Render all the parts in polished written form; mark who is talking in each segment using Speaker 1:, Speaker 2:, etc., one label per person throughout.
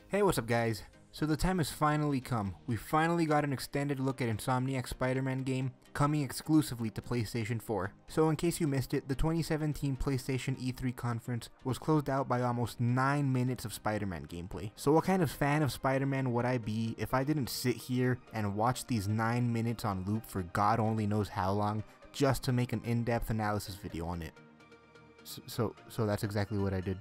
Speaker 1: Hey, what's up guys? So the time has finally come. We finally got an extended look at Insomniac's Spider-Man game, coming exclusively to PlayStation 4. So in case you missed it, the 2017 PlayStation E3 conference was closed out by almost 9 minutes of Spider-Man gameplay. So what kind of fan of Spider-Man would I be if I didn't sit here and watch these 9 minutes on loop for God only knows how long, just to make an in-depth analysis video on it? So that's exactly what I did.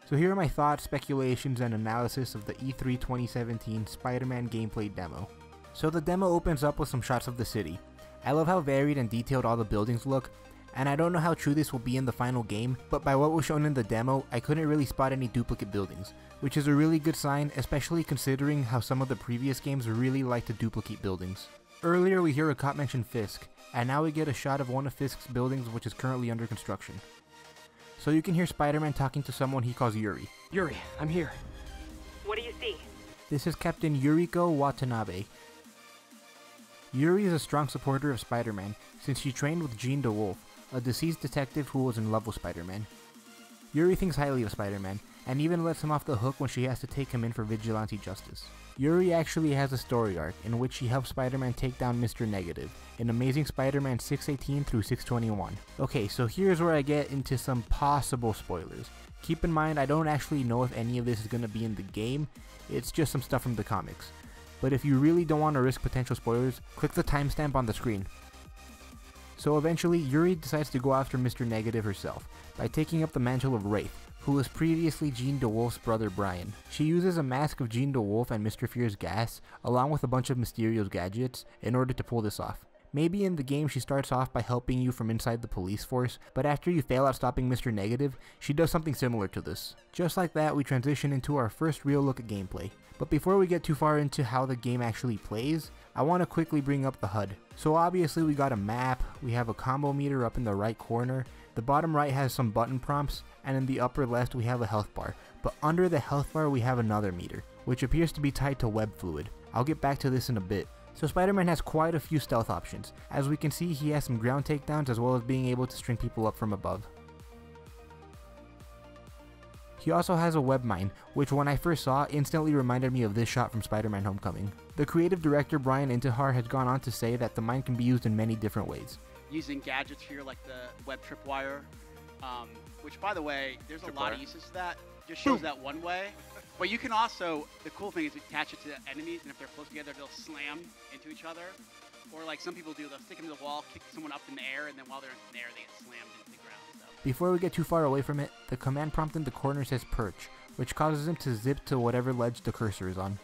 Speaker 1: So here are my thoughts, speculations, and analysis of the E3 2017 Spider-Man gameplay demo. So the demo opens up with some shots of the city. I love how varied and detailed all the buildings look, and I don't know how true this will be in the final game, but by what was shown in the demo, I couldn't really spot any duplicate buildings, which is a really good sign, especially considering how some of the previous games really like to duplicate buildings. Earlier we hear a cop mention Fisk, and now we get a shot of one of Fisk's buildings which is currently under construction. So you can hear Spider-Man talking to someone he calls Yuri.
Speaker 2: Yuri, I'm here.
Speaker 3: What do you see?
Speaker 1: This is Captain Yuriko Watanabe. Yuri is a strong supporter of Spider-Man since she trained with Jean DeWolf, a deceased detective who was in love with Spider-Man. Yuri thinks highly of Spider-Man and even lets him off the hook when she has to take him in for vigilante justice. Yuri actually has a story arc in which she helps Spider-Man take down Mr. Negative in Amazing Spider-Man 618 through 621. Okay, so here's where I get into some possible spoilers. Keep in mind I don't actually know if any of this is going to be in the game, it's just some stuff from the comics. But if you really don't want to risk potential spoilers, click the timestamp on the screen. So eventually, Yuri decides to go after Mr. Negative herself by taking up the mantle of Wraith, who was previously Jean DeWolf's brother Brian. She uses a mask of Jean DeWolf and Mr. Fear's gas, along with a bunch of Mysterio's gadgets, in order to pull this off. Maybe in the game she starts off by helping you from inside the police force, but after you fail at stopping Mr. Negative, she does something similar to this. Just like that, we transition into our first real look at gameplay. But before we get too far into how the game actually plays, I want to quickly bring up the HUD. So obviously we got a map, we have a combo meter up in the right corner, the bottom right has some button prompts, and in the upper left we have a health bar. But under the health bar we have another meter, which appears to be tied to web fluid. I'll get back to this in a bit. So Spider-Man has quite a few stealth options. As we can see, he has some ground takedowns as well as being able to string people up from above. He also has a web mine, which when I first saw instantly reminded me of this shot from Spider-Man Homecoming. The creative director Brian Intihar has gone on to say that the mine can be used in many different ways.
Speaker 2: Using gadgets here like the web tripwire, which by the way, there's a lot of uses to that. Just shows that one way. But you can also, the cool thing is attach it to the enemies, and if they're close together, they'll slam into each other. Or like some people do, they'll stick them to the wall, kick someone up in the air, and then while they're in the air, they get slammed into the ground. So.
Speaker 1: Before we get too far away from it, the command prompt in the corner says perch, which causes him to zip to whatever ledge the cursor is on.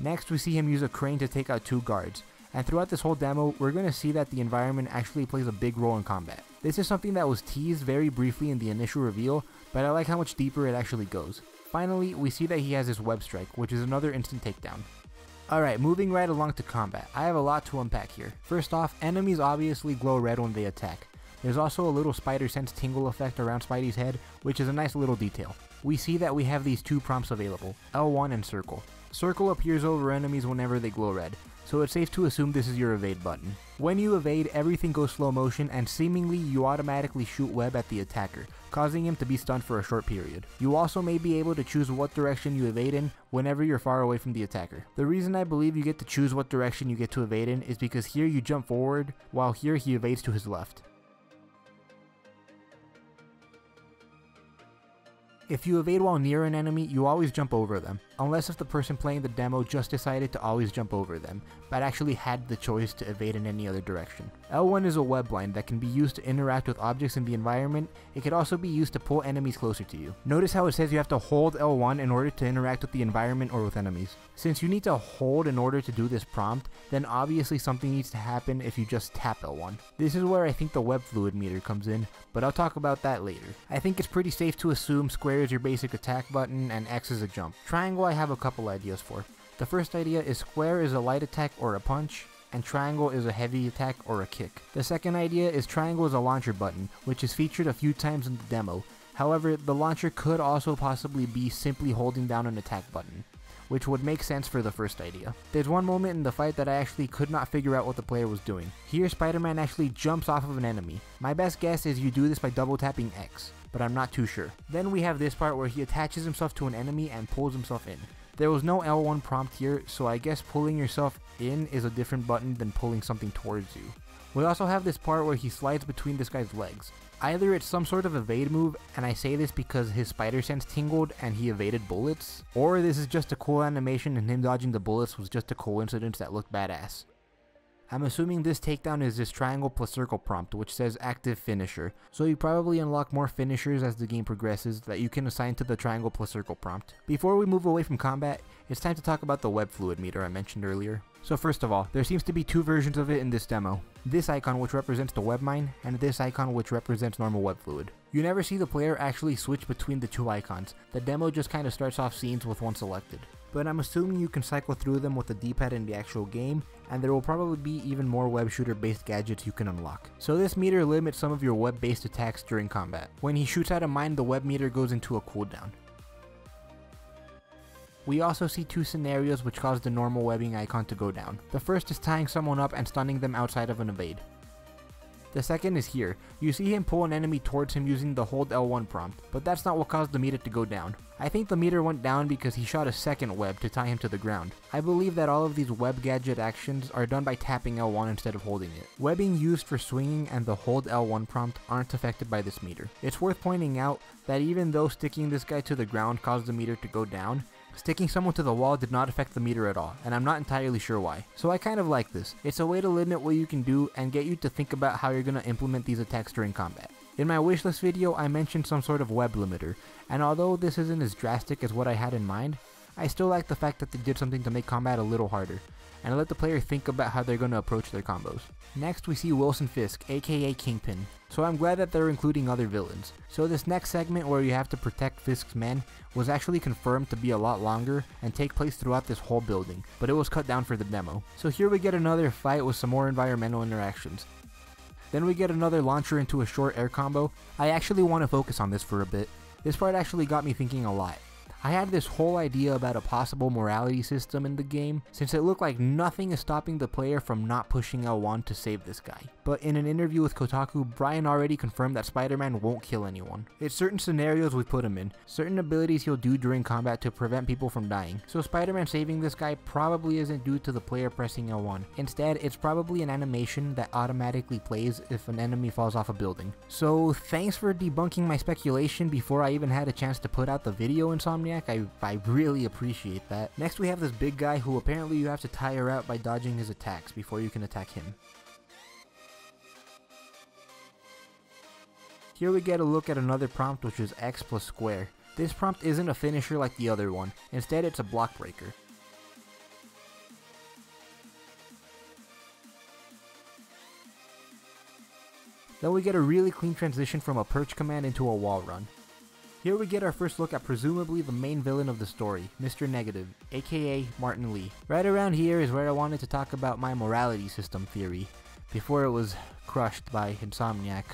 Speaker 1: Next, we see him use a crane to take out 2 guards. And throughout this whole demo, we're going to see that the environment actually plays a big role in combat. This is something that was teased very briefly in the initial reveal, but I like how much deeper it actually goes. Finally, we see that he has his web strike, which is another instant takedown. Alright, moving right along to combat. I have a lot to unpack here. First off, enemies obviously glow red when they attack. There's also a little spider sense tingle effect around Spidey's head, which is a nice little detail. We see that we have these 2 prompts available, L1 and circle. Circle appears over enemies whenever they glow red, so it's safe to assume this is your evade button. When you evade, everything goes slow motion and seemingly you automatically shoot web at the attacker, causing him to be stunned for a short period. You also may be able to choose what direction you evade in whenever you're far away from the attacker. The reason I believe you get to choose what direction you get to evade in is because here you jump forward, while here he evades to his left. If you evade while near an enemy, you always jump over them, unless if the person playing the demo just decided to always jump over them, but actually had the choice to evade in any other direction. L1 is a web blind that can be used to interact with objects in the environment. It could also be used to pull enemies closer to you. Notice how it says you have to hold L1 in order to interact with the environment or with enemies. Since you need to hold in order to do this prompt, then obviously something needs to happen if you just tap L1. This is where I think the web fluid meter comes in, but I'll talk about that later. I think it's pretty safe to assume square is your basic attack button and X is a jump. Triangle I have a couple ideas for. The first idea is square is a light attack or a punch, and triangle is a heavy attack or a kick. The second idea is triangle is a launcher button, which is featured a few times in the demo. However, the launcher could also possibly be simply holding down an attack button, which would make sense for the first idea. There's one moment in the fight that I actually could not figure out what the player was doing. Here Spider-Man actually jumps off of an enemy. My best guess is you do this by double tapping X, but I'm not too sure. Then we have this part where he attaches himself to an enemy and pulls himself in. There was no L1 prompt here, so I guess pulling yourself in is a different button than pulling something towards you. We also have this part where he slides between this guy's legs. Either it's some sort of evade move, and I say this because his spider sense tingled and he evaded bullets, or this is just a cool animation and him dodging the bullets was just a coincidence that looked badass. I'm assuming this takedown is this triangle plus circle prompt, which says active finisher, so you probably unlock more finishers as the game progresses that you can assign to the triangle plus circle prompt. Before we move away from combat, it's time to talk about the web fluid meter I mentioned earlier. So first of all, there seems to be two versions of it in this demo. This icon which represents the web mine, and this icon which represents normal web fluid. You never see the player actually switch between the two icons. The demo just kinda starts off scenes with one selected. But I'm assuming you can cycle through them with the D-pad in the actual game, and there will probably be even more web shooter based gadgets you can unlock. So this meter limits some of your web based attacks during combat. When he shoots at a mine, the web meter goes into a cooldown. We also see two scenarios which cause the normal webbing icon to go down. The first is tying someone up and stunning them outside of an evade. The second is here. You see him pull an enemy towards him using the hold L1 prompt, but that's not what caused the meter to go down. I think the meter went down because he shot a second web to tie him to the ground. I believe that all of these web gadget actions are done by tapping L1 instead of holding it. Webbing used for swinging and the hold L1 prompt aren't affected by this meter. It's worth pointing out that even though sticking this guy to the ground caused the meter to go down, sticking someone to the wall did not affect the meter at all, and I'm not entirely sure why. So I kind of like this. It's a way to limit what you can do and get you to think about how you're going to implement these attacks during combat. In my wishlist video, I mentioned some sort of web limiter, and although this isn't as drastic as what I had in mind, I still like the fact that they did something to make combat a little harder, and let the player think about how they're going to approach their combos. Next we see Wilson Fisk, aka Kingpin, so I'm glad that they're including other villains. So this next segment where you have to protect Fisk's men was actually confirmed to be a lot longer and take place throughout this whole building, but it was cut down for the demo. So here we get another fight with some more environmental interactions. Then we get another launcher into a short air combo. I actually want to focus on this for a bit. This part actually got me thinking a lot. I had this whole idea about a possible morality system in the game, since it looked like nothing is stopping the player from not pushing L1 to save this guy. But in an interview with Kotaku, Brian already confirmed that Spider-Man won't kill anyone. It's certain scenarios we put him in, certain abilities he'll do during combat to prevent people from dying. So Spider-Man saving this guy probably isn't due to the player pressing L1. Instead, it's probably an animation that automatically plays if an enemy falls off a building. So thanks for debunking my speculation before I even had a chance to put out the video, Insomniac. I really appreciate that. Next we have this big guy who apparently you have to tire out by dodging his attacks before you can attack him. Here we get a look at another prompt, which is X plus square. This prompt isn't a finisher like the other one, instead it's a block breaker. Then we get a really clean transition from a perch command into a wall run. Here we get our first look at presumably the main villain of the story, Mr. Negative, aka Martin Lee. Right around here is where I wanted to talk about my morality system theory, before it was crushed by Insomniac.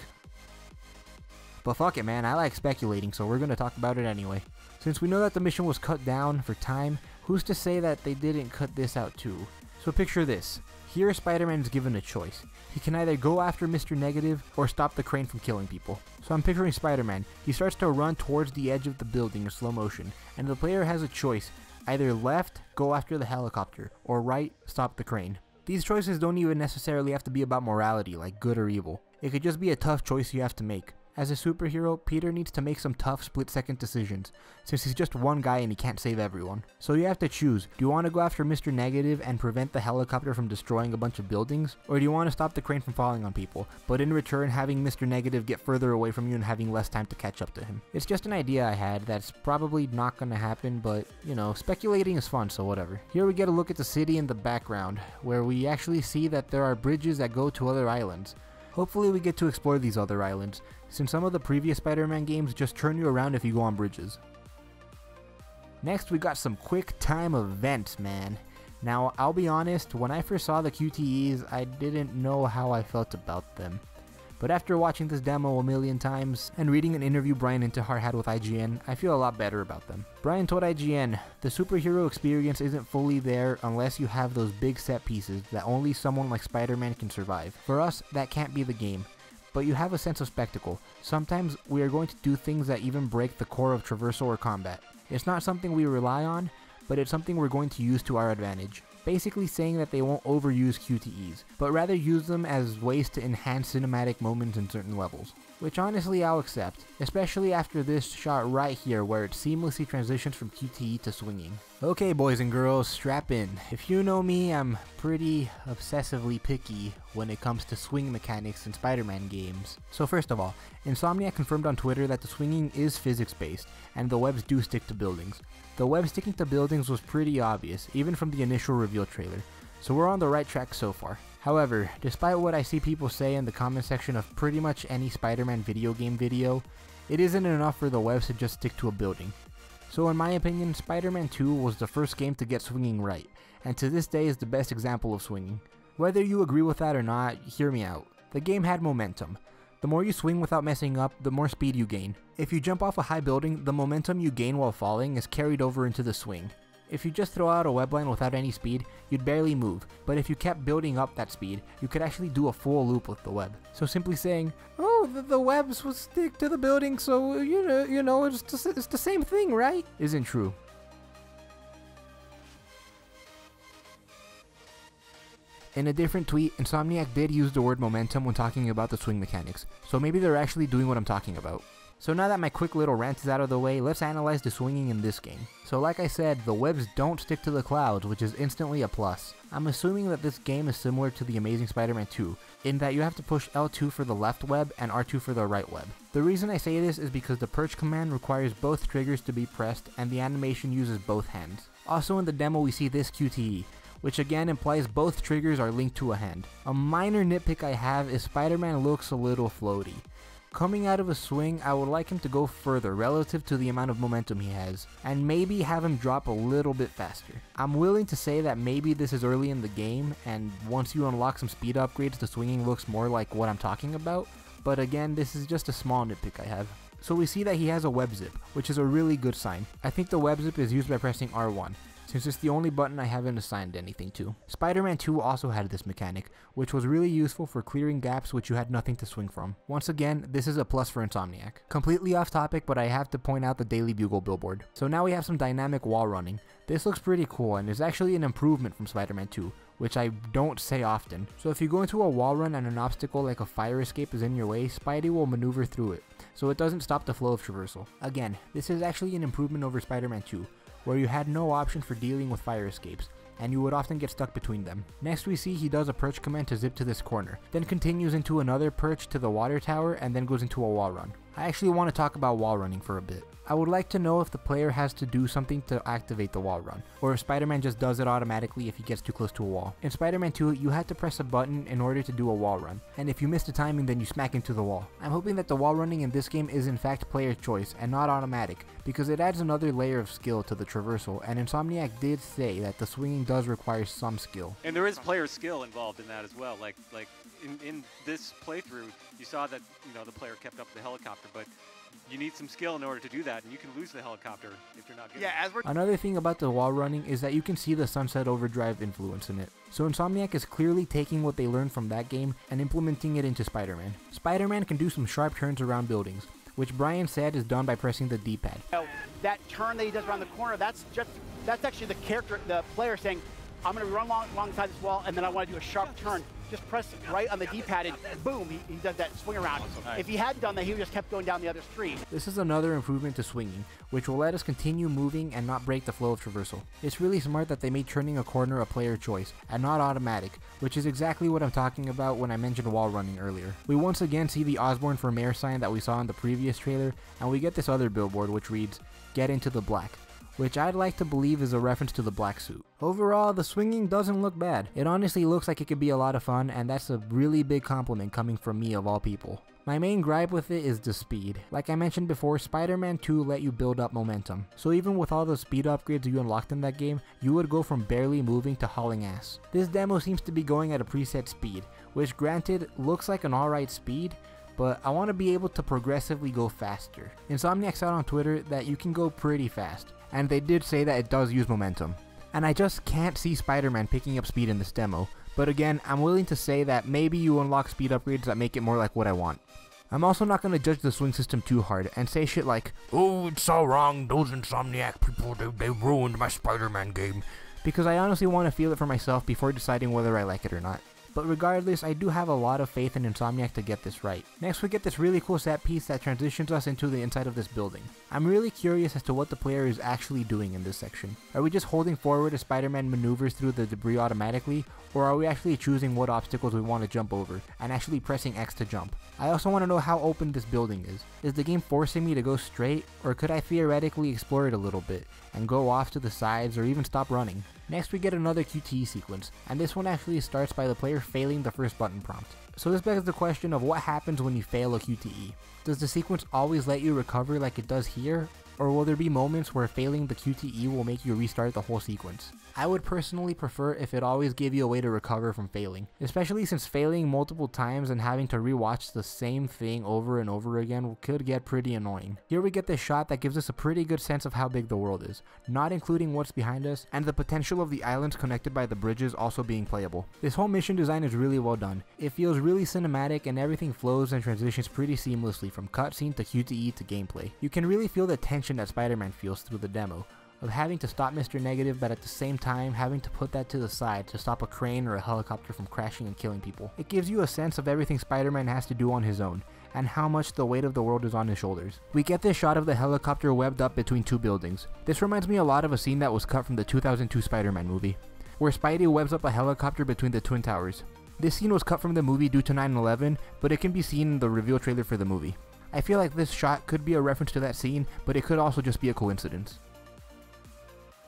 Speaker 1: But fuck it man, I like speculating, so we're gonna talk about it anyway. Since we know that the mission was cut down for time, who's to say that they didn't cut this out too? So picture this. Here Spider-Man is given a choice. He can either go after Mr. Negative or stop the crane from killing people. So I'm picturing Spider-Man. He starts to run towards the edge of the building in slow motion, and the player has a choice. Either left, go after the helicopter, or right, stop the crane. These choices don't even necessarily have to be about morality, like good or evil. It could just be a tough choice you have to make. As a superhero, Peter needs to make some tough split-second decisions, since he's just one guy and he can't save everyone. So you have to choose, do you want to go after Mr. Negative and prevent the helicopter from destroying a bunch of buildings? Or do you want to stop the crane from falling on people, but in return having Mr. Negative get further away from you and having less time to catch up to him? It's just an idea I had that's probably not gonna happen, but, you know, speculating is fun, so whatever. Here we get a look at the city in the background, where we actually see that there are bridges that go to other islands. Hopefully we get to explore these other islands, since some of the previous Spider-Man games just turn you around if you go on bridges. Next we got some quick time events, man. Now I'll be honest, when I first saw the QTEs I didn't know how I felt about them. But after watching this demo a million times and reading an interview Brian Intihar had with IGN, I feel a lot better about them. Brian told IGN, the superhero experience isn't fully there unless you have those big set pieces that only someone like Spider-Man can survive. For us, that can't be the game. But you have a sense of spectacle. Sometimes we are going to do things that even break the core of traversal or combat. It's not something we rely on, but it's something we're going to use to our advantage. Basically saying that they won't overuse QTEs, but rather use them as ways to enhance cinematic moments in certain levels. Which honestly I'll accept, especially after this shot right here where it seamlessly transitions from QTE to swinging. Okay boys and girls, strap in. If you know me, I'm pretty obsessively picky when it comes to swing mechanics in Spider-Man games. So first of all, Insomniac confirmed on Twitter that the swinging is physics based, and the webs do stick to buildings. The web sticking to buildings was pretty obvious, even from the initial reveal trailer, so we're on the right track so far. However, despite what I see people say in the comment section of pretty much any Spider-Man video game video, it isn't enough for the webs to just stick to a building. So in my opinion, Spider-Man 2 was the first game to get swinging right, and to this day is the best example of swinging. Whether you agree with that or not, hear me out. The game had momentum. The more you swing without messing up, the more speed you gain. If you jump off a high building, the momentum you gain while falling is carried over into the swing. If you just throw out a web line without any speed, you'd barely move, but if you kept building up that speed, you could actually do a full loop with the web. So simply saying, oh, the webs will stick to the building, so you know, it's the same thing, right? Isn't true. In a different tweet, Insomniac did use the word momentum when talking about the swing mechanics, so maybe they're actually doing what I'm talking about. So now that my quick little rant is out of the way, let's analyze the swinging in this game. So like I said, the webs don't stick to the clouds, which is instantly a plus. I'm assuming that this game is similar to The Amazing Spider-Man 2, in that you have to push L2 for the left web and R2 for the right web. The reason I say this is because the perch command requires both triggers to be pressed, and the animation uses both hands. Also in the demo we see this QTE, which again implies both triggers are linked to a hand. A minor nitpick I have is Spider-Man looks a little floaty. Coming out of a swing, I would like him to go further relative to the amount of momentum he has, and maybe have him drop a little bit faster. I'm willing to say that maybe this is early in the game, and once you unlock some speed upgrades, the swinging looks more like what I'm talking about, but again, this is just a small nitpick I have. So we see that he has a web zip, which is a really good sign. I think the web zip is used by pressing R1. Since it's the only button I haven't assigned anything to. Spider-Man 2 also had this mechanic, which was really useful for clearing gaps which you had nothing to swing from. Once again, this is a plus for Insomniac. Completely off topic, but I have to point out the Daily Bugle billboard. So now we have some dynamic wall running. This looks pretty cool and is actually an improvement from Spider-Man 2, which I don't say often. So if you go into a wall run and an obstacle like a fire escape is in your way, Spidey will maneuver through it, so it doesn't stop the flow of traversal. Again, this is actually an improvement over Spider-Man 2, where you had no option for dealing with fire escapes, and you would often get stuck between them. Next we see he does a perch command to zip to this corner, then continues into another perch to the water tower, and then goes into a wall run. I actually want to talk about wall running for a bit. I would like to know if the player has to do something to activate the wall run, or if Spider-Man just does it automatically if he gets too close to a wall. In Spider-Man 2, you had to press a button in order to do a wall run, and if you miss the timing then you smack into the wall. I'm hoping that the wall running in this game is in fact player choice and not automatic, because it adds another layer of skill to the traversal, and Insomniac did say that the swinging does require some skill.
Speaker 4: And there is player skill involved in that as well. Like in this playthrough, you saw that the player kept up the helicopter, but you need some skill in order to do that, and you can lose the helicopter if you're not good.
Speaker 2: Yeah,
Speaker 1: Another thing about the wall running is that you can see the Sunset Overdrive influence in it. So Insomniac is clearly taking what they learned from that game and implementing it into Spider-Man. Spider-Man can do some sharp turns around buildings, which Brian said is done by pressing the D-pad.
Speaker 5: That turn that he does around the corner, that's actually the player saying, I'm going to run alongside this wall, and then I want to do a sharp turn. Just press right on the D-pad, and boom, he does that swing around. If he hadn't done that, he would just kept going down the other street.
Speaker 1: This is another improvement to swinging, which will let us continue moving and not break the flow of traversal. It's really smart that they made turning a corner a player choice, and not automatic, which is exactly what I'm talking about when I mentioned wall running earlier. We once again see the Osborn for Mayor sign that we saw in the previous trailer, and we get this other billboard which reads, "Get into the black," which I'd like to believe is a reference to the black suit. Overall, the swinging doesn't look bad. It honestly looks like it could be a lot of fun, and that's a really big compliment coming from me of all people. My main gripe with it is the speed. Like I mentioned before, Spider-Man 2 let you build up momentum. So even with all the speed upgrades you unlocked in that game, you would go from barely moving to hauling ass. This demo seems to be going at a preset speed, which granted looks like an alright speed, but I want to be able to progressively go faster. Insomniac said on Twitter that you can go pretty fast, and they did say that it does use momentum. And I just can't see Spider-Man picking up speed in this demo, but again, I'm willing to say that maybe you unlock speed upgrades that make it more like what I want. I'm also not going to judge the swing system too hard and say shit like, oh, it's so wrong, those Insomniac people, they ruined my Spider-Man game, because I honestly want to feel it for myself before deciding whether I like it or not. But regardless, I do have a lot of faith in Insomniac to get this right. Next we get this really cool set piece that transitions us into the inside of this building. I'm really curious as to what the player is actually doing in this section. Are we just holding forward as Spider-Man maneuvers through the debris automatically, or are we actually choosing what obstacles we want to jump over, and actually pressing X to jump? I also want to know how open this building is. Is the game forcing me to go straight, or could I theoretically explore it a little bit, and go off to the sides or even stop running? Next we get another QTE sequence, and this one actually starts by the player failing the first button prompt. So this begs the question of what happens when you fail a QTE. Does the sequence always let you recover like it does here, or will there be moments where failing the QTE will make you restart the whole sequence? I would personally prefer if it always gave you a way to recover from failing, especially since failing multiple times and having to rewatch the same thing over and over again could get pretty annoying. Here we get this shot that gives us a pretty good sense of how big the world is, not including what's behind us, and the potential of the islands connected by the bridges also being playable. This whole mission design is really well done. It feels really cinematic and everything flows and transitions pretty seamlessly from cutscene to QTE to gameplay. You can really feel the tension that Spider-Man feels through the demo, of having to stop Mr. Negative but at the same time having to put that to the side to stop a crane or a helicopter from crashing and killing people. It gives you a sense of everything Spider-Man has to do on his own, and how much the weight of the world is on his shoulders. We get this shot of the helicopter webbed up between two buildings. This reminds me a lot of a scene that was cut from the 2002 Spider-Man movie, where Spidey webs up a helicopter between the Twin Towers. This scene was cut from the movie due to 9/11, but it can be seen in the reveal trailer for the movie. I feel like this shot could be a reference to that scene, but it could also just be a coincidence.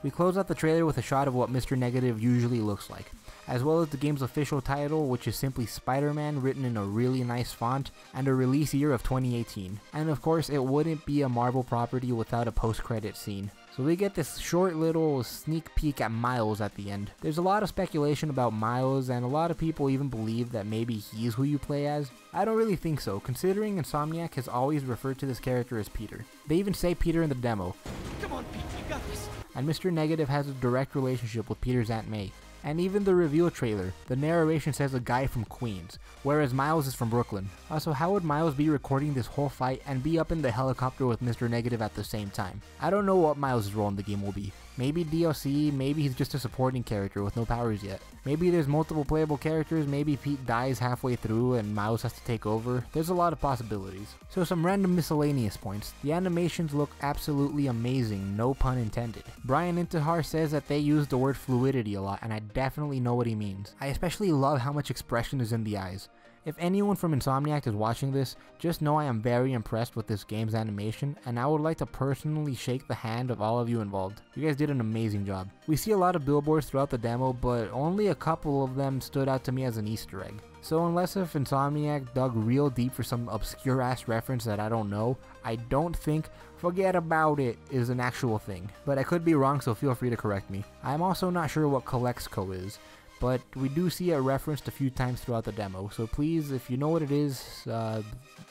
Speaker 1: We close out the trailer with a shot of what Mr. Negative usually looks like, as well as the game's official title, which is simply Spider-Man written in a really nice font, and a release year of 2018. And of course, it wouldn't be a Marvel property without a post-credit scene. So we get this short little sneak peek at Miles at the end. There's a lot of speculation about Miles, and a lot of people even believe that maybe he's who you play as. I don't really think so, considering Insomniac has always referred to this character as Peter. They even say Peter in the demo.
Speaker 6: Come on, Pete, you got this.
Speaker 1: And Mr. Negative has a direct relationship with Peter's Aunt May. And even the reveal trailer, the narration says a guy from Queens, whereas Miles is from Brooklyn. Also, how would Miles be recording this whole fight and be up in the helicopter with Mr. Negative at the same time? I don't know what Miles' role in the game will be. Maybe DLC, maybe he's just a supporting character with no powers yet. Maybe there's multiple playable characters, maybe Pete dies halfway through and Miles has to take over. There's a lot of possibilities. So some random miscellaneous points. The animations look absolutely amazing, no pun intended. Brian Intihar says that they use the word fluidity a lot, and I definitely know what he means. I especially love how much expression is in the eyes. If anyone from Insomniac is watching this, just know I am very impressed with this game's animation, and I would like to personally shake the hand of all of you involved. You guys did an amazing job. We see a lot of billboards throughout the demo, but only a couple of them stood out to me as an Easter egg. So unless if Insomniac dug real deep for some obscure ass reference that I don't know, I don't think "forget about it" is an actual thing. But I could be wrong, so feel free to correct me. I'm also not sure what Colexco is, but we do see it referenced a few times throughout the demo, so please, if you know what it is,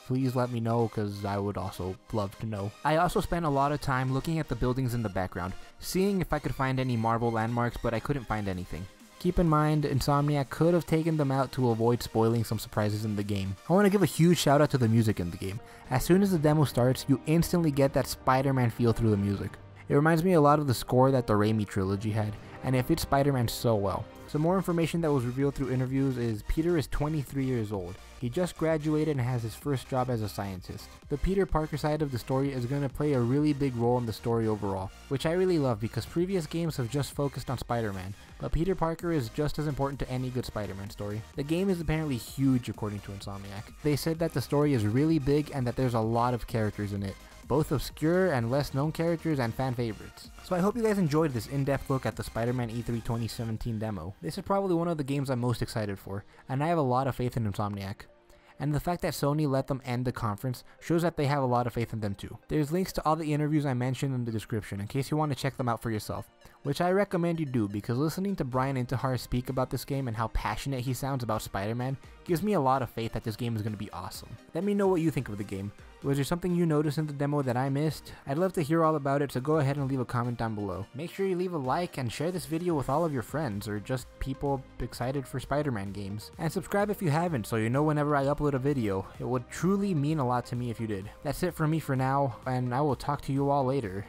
Speaker 1: please let me know, because I would also love to know. I also spent a lot of time looking at the buildings in the background, seeing if I could find any Marvel landmarks, but I couldn't find anything. Keep in mind, Insomniac could have taken them out to avoid spoiling some surprises in the game. I want to give a huge shout out to the music in the game. As soon as the demo starts, you instantly get that Spider-Man feel through the music. It reminds me a lot of the score that the Raimi trilogy had, and it fits Spider-Man so well. Some more information that was revealed through interviews is Peter is 23 years old. He just graduated and has his first job as a scientist. The Peter Parker side of the story is going to play a really big role in the story overall, which I really love because previous games have just focused on Spider-Man, but Peter Parker is just as important to any good Spider-Man story. The game is apparently huge according to Insomniac. They said that the story is really big and that there's a lot of characters in it, both obscure and less known characters and fan favorites. So I hope you guys enjoyed this in-depth look at the Spider-Man E3 2017 demo. This is probably one of the games I'm most excited for, and I have a lot of faith in Insomniac. And the fact that Sony let them end the conference shows that they have a lot of faith in them too. There's links to all the interviews I mentioned in the description in case you want to check them out for yourself, which I recommend you do because listening to Brian Intihar speak about this game and how passionate he sounds about Spider-Man gives me a lot of faith that this game is going to be awesome. Let me know what you think of the game. Was there something you noticed in the demo that I missed? I'd love to hear all about it, so go ahead and leave a comment down below. Make sure you leave a like and share this video with all of your friends, or just people excited for Spider-Man games. And subscribe if you haven't, so you know whenever I upload a video. It would truly mean a lot to me if you did. That's it from me for now, and I will talk to you all later.